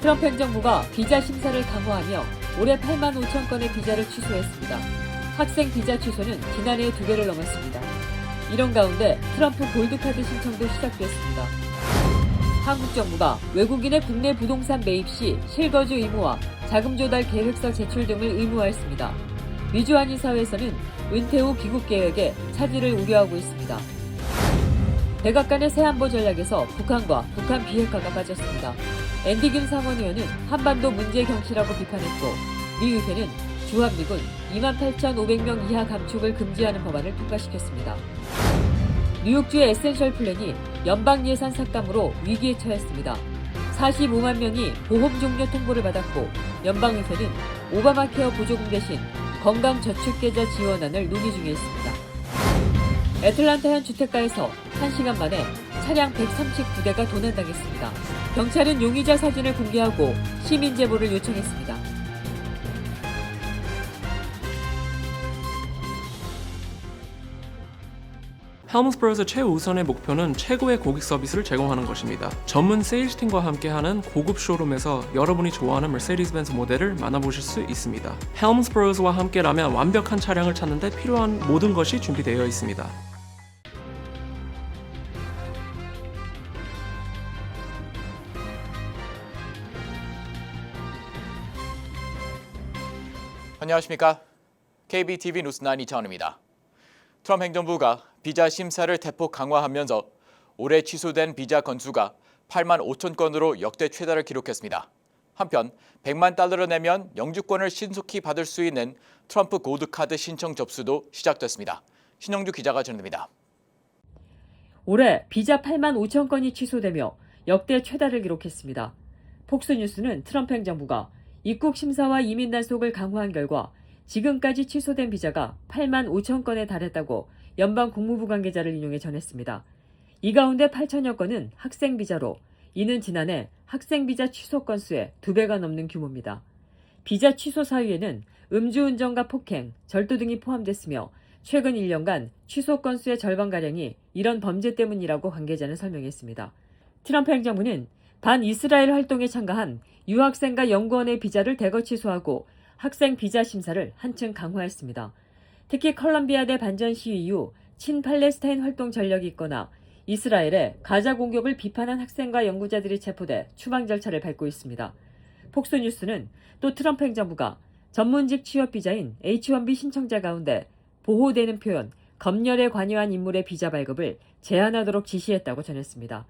트럼프 행정부가 비자 심사를 강화하며 올해 8만 5천 건의 비자를 취소했습니다. 학생 비자 취소는 지난해의 2배를 넘었습니다. 이런 가운데 트럼프 골드카드 신청도 시작됐습니다. 한국 정부가 외국인의 국내 부동산 매입 시 실거주 의무와 자금 조달 계획서 제출 등을 의무화했습니다. 미주 한인사회에서는 은퇴 후 귀국 계획에 차질을 우려하고 있습니다. 백악관의 새안보 전략에서 북한과 북한 비핵화가 빠졌습니다. 앤디 김 상원의원은 한반도 문제 경치라고 비판했고, 미 의회는 주한미군 28,500명 이하 감축을 금지하는 법안을 통과시켰습니다. 뉴욕주의 에센셜 플랜이 연방 예산 삭감으로 위기에 처했습니다. 45만 명이 보험 종료 통보를 받았고, 연방의회는 오바마 케어 보조금 대신 건강저축계좌 지원안을 논의 중에 있습니다. 애틀란타 한 주택가에서 1시간 만에 차량 139대가 도난당했습니다. 경찰은 용의자 사진을 공개하고 시민 제보를 요청했습니다. 헬문스버그의 최우선의 목표는 최고의 고객 서비스를 제공하는 것입니다. 전문 세일즈팀과 함께하는 고급 쇼룸에서 여러분이 좋아하는 머세디스-벤츠 모델을 만나보실 수 있습니다. 헬문스버그와 함께라면 완벽한 차량을 찾는 데 필요한 모든 것이 준비되어 있습니다. 안녕하십니까? KBTV 뉴스9 이창원입니다. 트럼프 행정부가 비자 심사를 대폭 강화하면서 올해 취소된 비자 건수가 8만 5천 건으로 역대 최다를 기록했습니다. 한편 100만 달러를 내면 영주권을 신속히 받을 수 있는 트럼프 골드카드 신청 접수도 시작됐습니다. 신영주 기자가 전해드립니다. 올해 비자 8만 5천 건이 취소되며 역대 최다를 기록했습니다. 폭스뉴스는 트럼프 행정부가 입국 심사와 이민 단속을 강화한 결과 지금까지 취소된 비자가 8만 5천 건에 달했다고 연방 국무부 관계자를 인용해 전했습니다. 이 가운데 8천여 건은 학생 비자로, 이는 지난해 학생 비자 취소 건수의 2배가 넘는 규모입니다. 비자 취소 사유에는 음주운전과 폭행, 절도 등이 포함됐으며 최근 1년간 취소 건수의 절반가량이 이런 범죄 때문이라고 관계자는 설명했습니다. 트럼프 행정부는 반이스라엘 활동에 참가한 유학생과 연구원의 비자를 대거 취소하고 학생 비자 심사를 한층 강화했습니다. 특히 컬럼비아대 반전 시위 이후 친팔레스타인 활동 전력이 있거나 이스라엘의 가자 공격을 비판한 학생과 연구자들이 체포돼 추방 절차를 밟고 있습니다. 폭스뉴스는 또 트럼프 행정부가 전문직 취업 비자인 H-1B 신청자 가운데 보호되는 표현, 검열에 관여한 인물의 비자 발급을 제한하도록 지시했다고 전했습니다.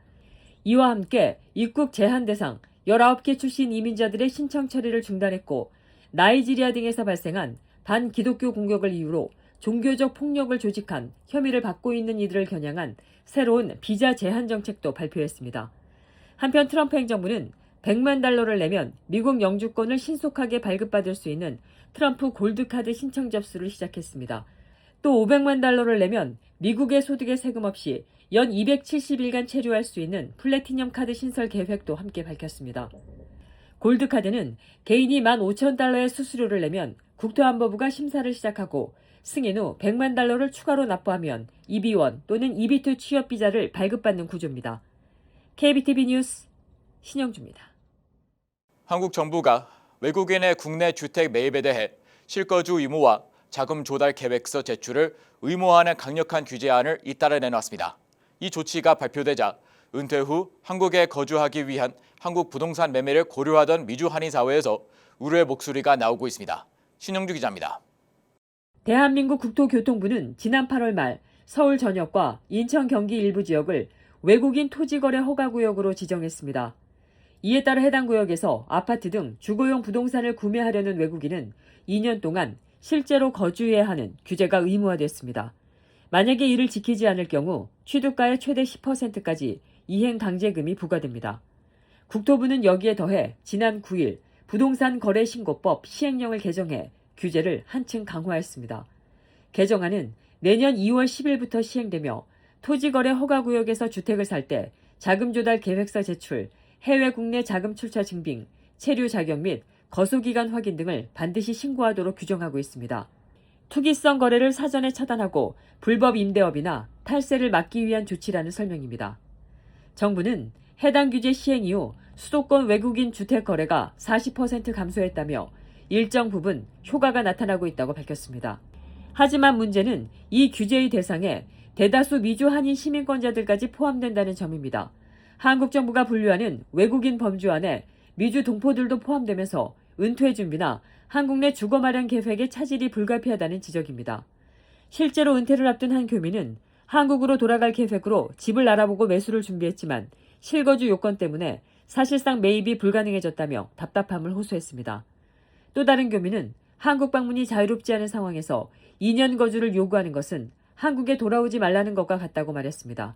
이와 함께 입국 제한 대상 19개 출신 이민자들의 신청 처리를 중단했고, 나이지리아 등에서 발생한 반기독교 공격을 이유로 종교적 폭력을 조직한 혐의를 받고 있는 이들을 겨냥한 새로운 비자 제한 정책도 발표했습니다. 한편 트럼프 행정부는 100만 달러를 내면 미국 영주권을 신속하게 발급받을 수 있는 트럼프 골드카드 신청 접수를 시작했습니다. 또 500만 달러를 내면 미국의 소득에 세금 없이 연 270일간 체류할 수 있는 플래티넘 카드 신설 계획도 함께 밝혔습니다. 골드카드는 개인이 15,000달러의 수수료를 내면 국토안보부가 심사를 시작하고 승인 후 100만 달러를 추가로 납부하면 EB1 또는 EB2 취업 비자를 발급받는 구조입니다. KBTV 뉴스 신영주입니다. 한국 정부가 외국인의 국내 주택 매입에 대해 실거주 의무와 자금 조달 계획서 제출을 의무화하는 강력한 규제안을 잇따라 내놨습니다. 이 조치가 발표되자 은퇴 후 한국에 거주하기 위한 한국 부동산 매매를 고려하던 미주 한인사회에서 우려의 목소리가 나오고 있습니다. 신영주 기자입니다. 대한민국 국토교통부는 지난 8월 말 서울 전역과 인천 경기 일부 지역을 외국인 토지거래 허가구역으로 지정했습니다. 이에 따라 해당 구역에서 아파트 등 주거용 부동산을 구매하려는 외국인은 2년 동안 실제로 거주해야 하는 규제가 의무화됐습니다. 만약에 이를 지키지 않을 경우 취득가의 최대 10%까지 이행 강제금이 부과됩니다. 국토부는 여기에 더해 지난 9일 부동산 거래 신고법 시행령을 개정해 규제를 한층 강화했습니다. 개정안은 내년 2월 10일부터 시행되며 토지거래 허가구역에서 주택을 살 때 자금 조달 계획서 제출, 해외 국내 자금 출처 증빙, 체류 자격 및 거소기간 확인 등을 반드시 신고하도록 규정하고 있습니다. 투기성 거래를 사전에 차단하고 불법 임대업이나 탈세를 막기 위한 조치라는 설명입니다. 정부는 해당 규제 시행 이후 수도권 외국인 주택 거래가 40% 감소했다며 일정 부분 효과가 나타나고 있다고 밝혔습니다. 하지만 문제는 이 규제의 대상에 대다수 미주 한인 시민권자들까지 포함된다는 점입니다. 한국 정부가 분류하는 외국인 범주 안에 미주 동포들도 포함되면서 은퇴 준비나 한국 내 주거 마련 계획에 차질이 불가피하다는 지적입니다. 실제로 은퇴를 앞둔 한 교민은 한국으로 돌아갈 계획으로 집을 알아보고 매수를 준비했지만 실거주 요건 때문에 사실상 매입이 불가능해졌다며 답답함을 호소했습니다. 또 다른 교민은 한국 방문이 자유롭지 않은 상황에서 2년 거주를 요구하는 것은 한국에 돌아오지 말라는 것과 같다고 말했습니다.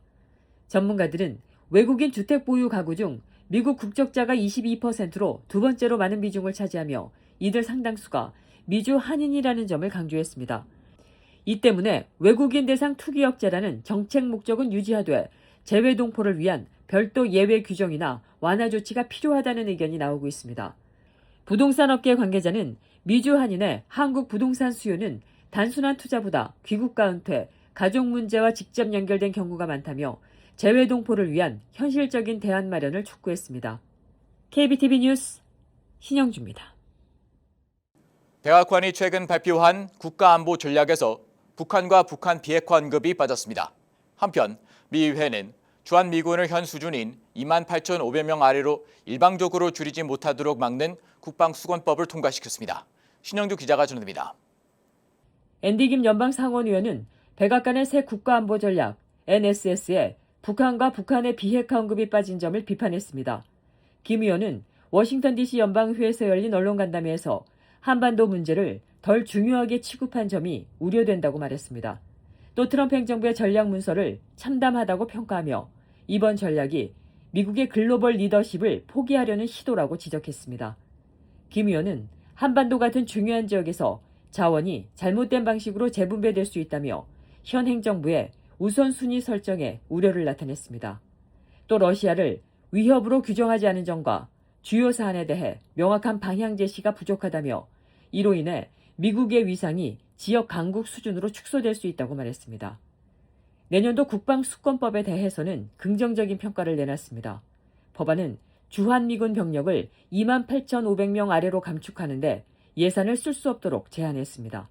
전문가들은 외국인 주택 보유 가구 중 미국 국적자가 22%로 두 번째로 많은 비중을 차지하며 이들 상당수가 미주 한인이라는 점을 강조했습니다. 이 때문에 외국인 대상 투기역제라는 정책 목적은 유지하되 재외동포를 위한 별도 예외 규정이나 완화 조치가 필요하다는 의견이 나오고 있습니다. 부동산업계 관계자는 미주 한인의 한국 부동산 수요는 단순한 투자보다 귀국과 은퇴, 가족 문제와 직접 연결된 경우가 많다며 재외동포를 위한 현실적인 대안 마련을 촉구했습니다. KBTV 뉴스 신영주입니다. 백악관이 최근 발표한 국가안보 전략에서 북한과 북한 비핵화 언급이 빠졌습니다. 한편 미 의회는 주한미군을 현 수준인 28,500명 아래로 일방적으로 줄이지 못하도록 막는 국방수권법을 통과시켰습니다. 신영주 기자가 전해드립니다. 앤디 김 연방상원의원은 백악관의 새 국가안보 전략 NSS에 북한과 북한의 비핵화 언급이 빠진 점을 비판했습니다. 김 의원은 워싱턴 DC 연방의회에서 열린 언론간담회에서 한반도 문제를 덜 중요하게 취급한 점이 우려된다고 말했습니다. 또 트럼프 행정부의 전략 문서를 참담하다고 평가하며 이번 전략이 미국의 글로벌 리더십을 포기하려는 시도라고 지적했습니다. 김 의원은 한반도 같은 중요한 지역에서 자원이 잘못된 방식으로 재분배될 수 있다며 현 행정부의 우선순위 설정에 우려를 나타냈습니다. 또 러시아를 위협으로 규정하지 않은 점과 주요 사안에 대해 명확한 방향 제시가 부족하다며 이로 인해 미국의 위상이 지역 강국 수준으로 축소될 수 있다고 말했습니다. 내년도 국방수권법에 대해서는 긍정적인 평가를 내놨습니다. 법안은 주한미군 병력을 28,500명 아래로 감축하는데 예산을 쓸 수 없도록 제한했습니다.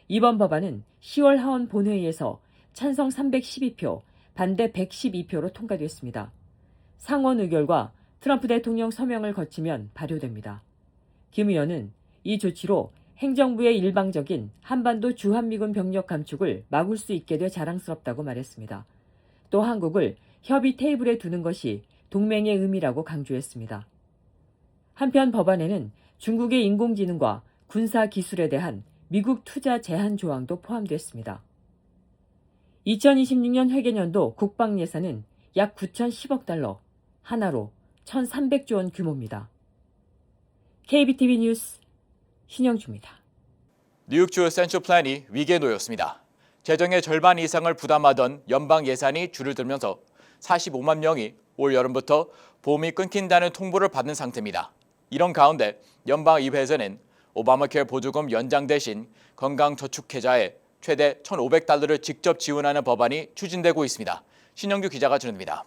이번 법안은 10월 하원 본회의에서 찬성 312표, 반대 112표로 통과됐습니다. 상원 의결과 트럼프 대통령 서명을 거치면 발효됩니다. 김 의원은 이 조치로 행정부의 일방적인 한반도 주한미군 병력 감축을 막을 수 있게 돼 자랑스럽다고 말했습니다. 또 한국을 협의 테이블에 두는 것이 동맹의 의미라고 강조했습니다. 한편 법안에는 중국의 인공지능과 군사기술에 대한 미국 투자 제한 조항도 포함됐습니다. 2026년 회계년도 국방 예산은 약 9,010억 달러, 하나로 1,300조 원 규모입니다. KBTV 뉴스 신영주입니다. 뉴욕주 센트럴 플랜이 위기에 놓였습니다. 재정의 절반 이상을 부담하던 연방 예산이 줄어들면서 45만 명이 올 여름부터 보험이 끊긴다는 통보를 받은 상태입니다. 이런 가운데 연방의회에서는 오바마 케어 보조금 연장 대신 건강저축계좌에 최대 $1,500를 직접 지원하는 법안이 추진되고 있습니다. 신영규 기자가 전합니다.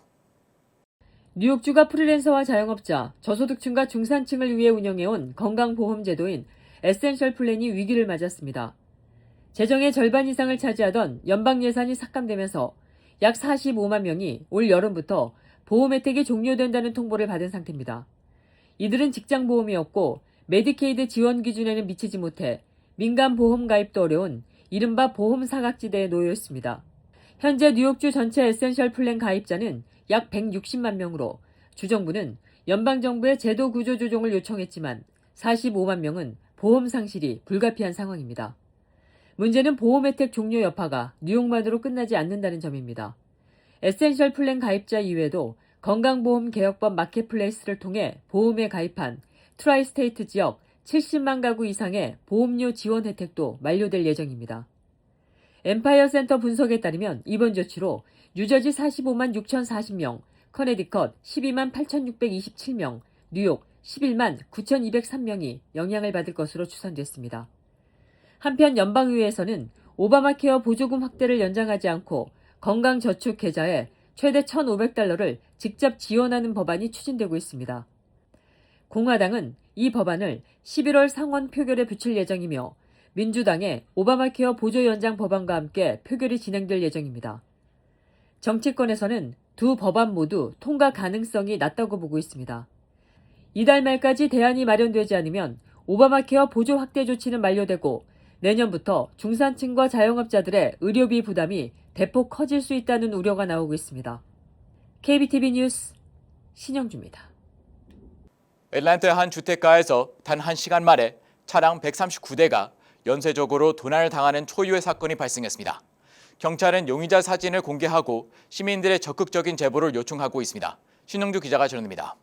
뉴욕주가 프리랜서와 자영업자, 저소득층과 중산층을 위해 운영해온 건강보험제도인 에센셜 플랜이 위기를 맞았습니다. 재정의 절반 이상을 차지하던 연방 예산이 삭감되면서 약 45만 명이 올 여름부터 보험 혜택이 종료된다는 통보를 받은 상태입니다. 이들은 직장보험이 없고 메디케이드 지원 기준에는 미치지 못해 민간 보험 가입도 어려운 이른바 보험 사각지대에 놓여 있습니다. 현재 뉴욕주 전체 에센셜 플랜 가입자는 약 160만 명으로 주정부는 연방정부의 제도 구조 조정을 요청했지만 45만 명은 보험 상실이 불가피한 상황입니다. 문제는 보험 혜택 종료 여파가 뉴욕만으로 끝나지 않는다는 점입니다. 에센셜 플랜 가입자 이외에도 건강보험 개혁법 마켓플레이스를 통해 보험에 가입한 트라이스테이트 지역 70만 가구 이상의 보험료 지원 혜택도 만료될 예정입니다. 엠파이어 센터 분석에 따르면 이번 조치로 뉴저지 45만 6,040명, 커네디컷 12만 8,627명, 뉴욕 11만 9,203명이 영향을 받을 것으로 추산됐습니다. 한편 연방의회에서는 오바마 케어 보조금 확대를 연장하지 않고 건강저축 계좌에 최대 $1,500를 직접 지원하는 법안이 추진되고 있습니다. 공화당은 이 법안을 11월 상원 표결에 붙일 예정이며 민주당의 오바마케어 보조 연장 법안과 함께 표결이 진행될 예정입니다. 정치권에서는 두 법안 모두 통과 가능성이 낮다고 보고 있습니다. 이달 말까지 대안이 마련되지 않으면 오바마케어 보조 확대 조치는 만료되고 내년부터 중산층과 자영업자들의 의료비 부담이 대폭 커질 수 있다는 우려가 나오고 있습니다. KBTV 뉴스 신영주입니다. 애틀랜타 한 주택가에서 단 1시간 만에 차량 139대가 연쇄적으로 도난을 당하는 초유의 사건이 발생했습니다. 경찰은 용의자 사진을 공개하고 시민들의 적극적인 제보를 요청하고 있습니다. 신영주 기자가 전합니다.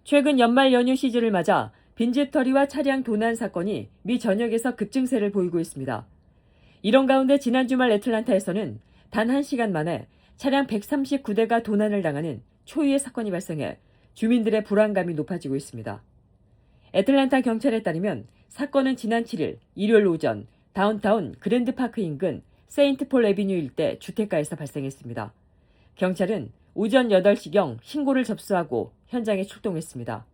최근 연말 연휴 시즌을 맞아 빈집털이와 차량 도난 사건이 미 전역에서 급증세를 보이고 있습니다. 이런 가운데 지난 주말 애틀랜타에서는 단 1시간 만에 차량 139대가 도난을 당하는 초유의 사건이 발생해 주민들의 불안감이 높아지고 있습니다. 애틀랜타 경찰에 따르면 사건은 지난 7일 일요일 오전 다운타운 그랜드파크 인근 세인트폴 애비뉴 일대 주택가에서 발생했습니다. 경찰은 오전 8시경 신고를 접수하고 현장에 출동했습니다.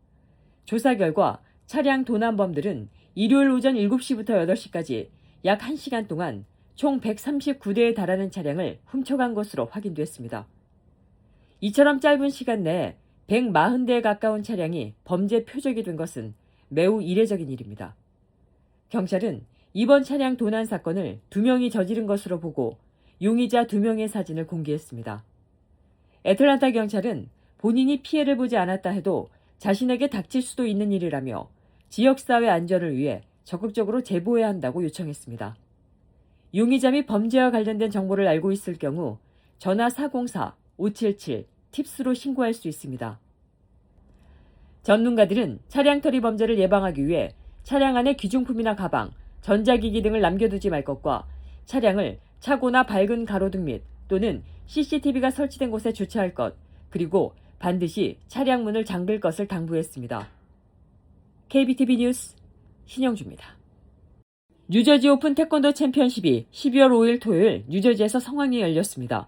조사 결과 차량 도난범들은 일요일 오전 7시부터 8시까지 약 1시간 동안 총 139대에 달하는 차량을 훔쳐간 것으로 확인됐습니다. 이처럼 짧은 시간 내에 140대에 가까운 차량이 범죄 표적이 된 것은 매우 이례적인 일입니다. 경찰은 이번 차량 도난 사건을 2명이 저지른 것으로 보고 용의자 2명의 사진을 공개했습니다. 애틀랜타 경찰은 본인이 피해를 보지 않았다 해도 자신에게 닥칠 수도 있는 일이라며 지역사회 안전을 위해 적극적으로 제보해야 한다고 요청했습니다. 용의자 및 범죄와 관련된 정보를 알고 있을 경우 전화 404-577-TIPS로 신고할 수 있습니다. 전문가들은 차량 털이 범죄를 예방하기 위해 차량 안에 귀중품이나 가방, 전자기기 등을 남겨두지 말 것과 차량을 차고나 밝은 가로등 및 또는 CCTV가 설치된 곳에 주차할 것, 그리고 반드시 차량 문을 잠글 것을 당부했습니다. KBTV 뉴스 신영주입니다. 뉴저지 오픈 태권도 챔피언십이 12월 5일 토요일 뉴저지에서 성황리에 열렸습니다.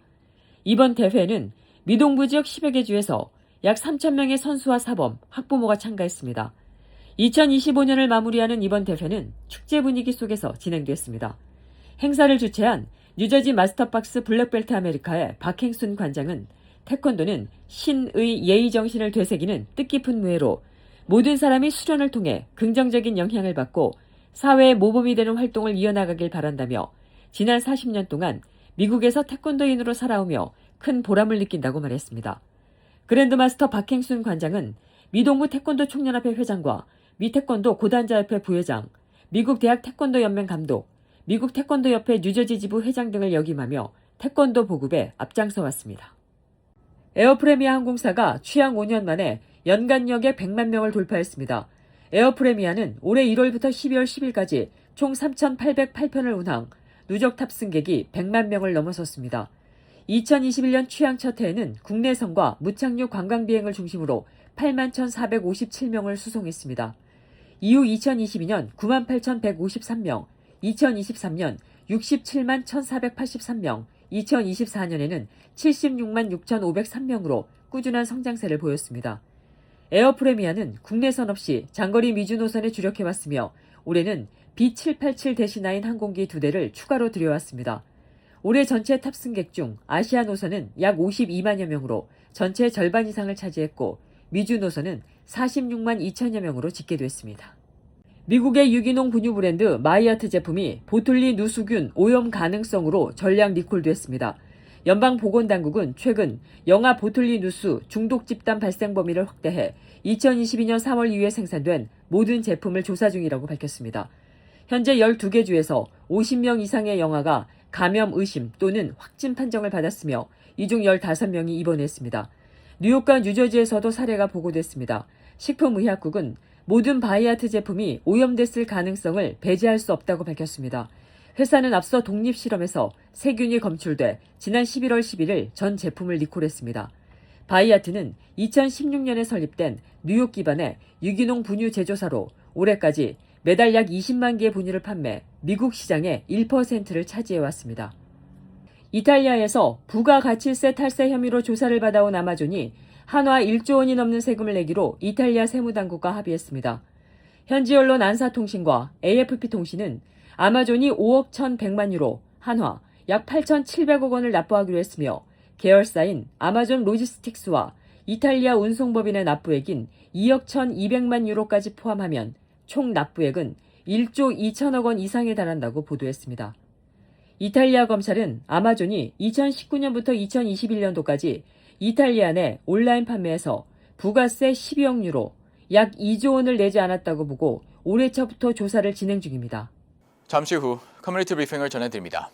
이번 대회는 미동부 지역 10여 개 주에서 약 3,000명의 선수와 사범, 학부모가 참가했습니다. 2025년을 마무리하는 이번 대회는 축제 분위기 속에서 진행됐습니다. 행사를 주최한 뉴저지 마스터박스 블랙벨트 아메리카의 박행순 관장은 태권도는 신의 예의 정신을 되새기는 뜻깊은 무예로 모든 사람이 수련을 통해 긍정적인 영향을 받고 사회의 모범이 되는 활동을 이어나가길 바란다며 지난 40년 동안 미국에서 태권도인으로 살아오며 큰 보람을 느낀다고 말했습니다. 그랜드마스터 박행순 관장은 미동부 태권도 총연합회 회장과 미태권도 고단자협회 부회장, 미국 대학 태권도 연맹 감독, 미국 태권도협회 뉴저지 지부 회장 등을 역임하며 태권도 보급에 앞장서 왔습니다. 에어프레미아 항공사가 취항 5년 만에 연간 역에 100만 명을 돌파했습니다. 에어프레미아는 올해 1월부터 12월 10일까지 총 3,808편을 운항, 누적 탑승객이 100만 명을 넘어섰습니다. 2021년 취항 첫 해에는 국내선과 무착륙 관광 비행을 중심으로 8만 1,457명을 수송했습니다. 이후 2022년 98,153명, 2023년 67만 1,483명, 2024년에는 76만 6,503명으로 꾸준한 성장세를 보였습니다. 에어프레미아는 국내선 없이 장거리 미주 노선에 주력해왔으며 올해는 B787-9 항공기 2대를 추가로 들여왔습니다. 올해 전체 탑승객 중 아시아 노선은 약 52만여 명으로 전체 절반 이상을 차지했고 미주 노선은 46만 2천여 명으로 집계됐습니다. 미국의 유기농 분유 브랜드 마이아트 제품이 보툴리 누수균 오염 가능성으로 전량 리콜됐습니다. 연방보건당국은 최근 영아 보툴리 누수 중독 집단 발생 범위를 확대해 2022년 3월 이후에 생산된 모든 제품을 조사 중이라고 밝혔습니다. 현재 12개 주에서 50명 이상의 영아가 감염 의심 또는 확진 판정을 받았으며 이 중 15명이 입원했습니다. 뉴욕과 뉴저지에서도 사례가 보고됐습니다. 식품의약국은 모든 바이아트 제품이 오염됐을 가능성을 배제할 수 없다고 밝혔습니다. 회사는 앞서 독립실험에서 세균이 검출돼 지난 11월 11일 전 제품을 리콜했습니다. 바이아트는 2016년에 설립된 뉴욕 기반의 유기농 분유 제조사로 올해까지 매달 약 20만 개의 분유를 판매, 미국 시장의 1%를 차지해왔습니다. 이탈리아에서 부가가치세 탈세 혐의로 조사를 받아온 아마존이 한화 1조 원이 넘는 세금을 내기로 이탈리아 세무당국과 합의했습니다. 현지 언론 안사통신과 AFP통신은 아마존이 5억 1,100만 유로, 한화 약 8,700억 원을 납부하기로 했으며 계열사인 아마존 로지스틱스와 이탈리아 운송법인의 납부액인 2억 1,200만 유로까지 포함하면 총 납부액은 1조 2천억 원 이상에 달한다고 보도했습니다. 이탈리아 검찰은 아마존이 2019년부터 2021년도까지 이탈리아 내 온라인 판매에서 부가세 12억 유로, 약 2조 원을 내지 않았다고 보고 올해 초부터 조사를 진행 중입니다. 잠시 후 커뮤니티 브리핑을 전해드립니다.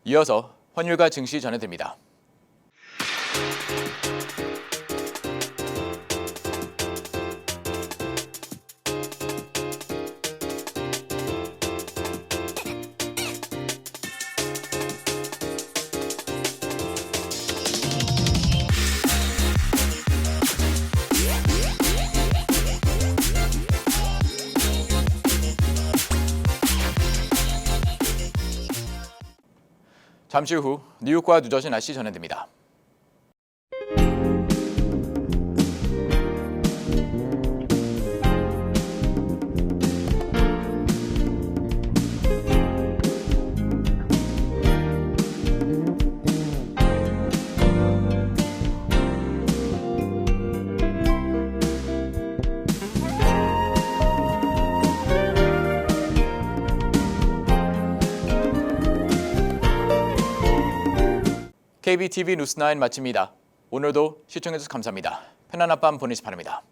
이어서 환율과 증시 전해드립니다. 잠시 후 뉴욕과 뉴저지 날씨 전해드립니다. KBTV 뉴스9 마칩니다. 오늘도 시청해주셔서 감사합니다. 편안한 밤 보내시 바랍니다.